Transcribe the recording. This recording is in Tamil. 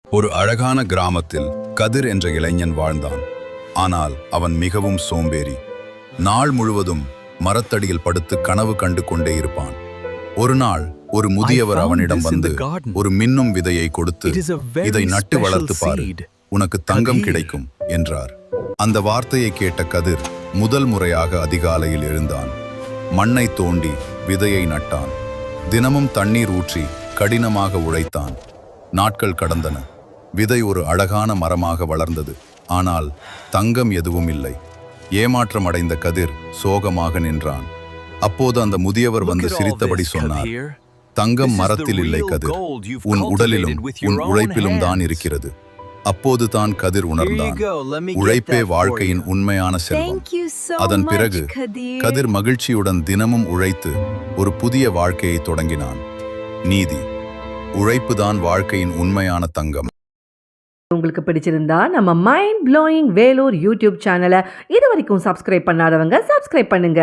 ஒரு அழகான கிராமத்தில் கதிர் என்ற இளைஞன் வாழ்ந்தான். ஆனால் அவன் மிகவும் சோம்பேறி. நாள் முழுவதும் மரத்தடியில் படுத்து கனவு கண்டு கொண்டே இருப்பான். ஒரு நாள் ஒரு முதியவர் அவனிடம் வந்து ஒரு மின்னும் விதையை கொடுத்து, இதை நட்டு வளர்த்து பாரு, உனக்கு தங்கம் கிடைக்கும் என்றார். அந்த வார்த்தையை கேட்ட கதிர் முதல் முறையாக அதிகாலையில் எழுந்தான். மண்ணை தோண்டி விதையை நட்டான். தினமும் தண்ணீர் ஊற்றி கடினமாக உழைத்தான். நாட்கள் கடந்தன. விதை ஒரு அழகான மரமாக வளர்ந்தது. ஆனால் தங்கம் எதுவும் இல்லை. ஏமாற்றம் அடைந்த கதிர் சோகமாக நின்றான். அப்போது அந்த முதியவர் வந்து சிரித்தபடி சொன்னார், தங்கம் மரத்தில் இல்லை கதிர், உன் உடலிலும் உன் உழைப்பிலும் தான் இருக்கிறது. அப்போது தான் கதிர் உணர்ந்தான், உழைப்பே வாழ்க்கையின் உண்மையான செல்வம். அதன் பிறகு கதிர் மகிழ்ச்சியுடன் தினமும் உழைத்து ஒரு புதிய வாழ்க்கையை தொடங்கினான். நீதி, உழைப்புதான் வாழ்க்கையின் உண்மையான தங்கம். உங்களுக்கு பிடிச்சிருந்தா நம்ம மைண்ட் ப்ளோயிங் வேலூர் யூடியூப் சேனலை இது வரைக்கும் சப்ஸ்கிரைப் பண்ணாதவங்க சப்ஸ்கிரைப் பண்ணுங்க.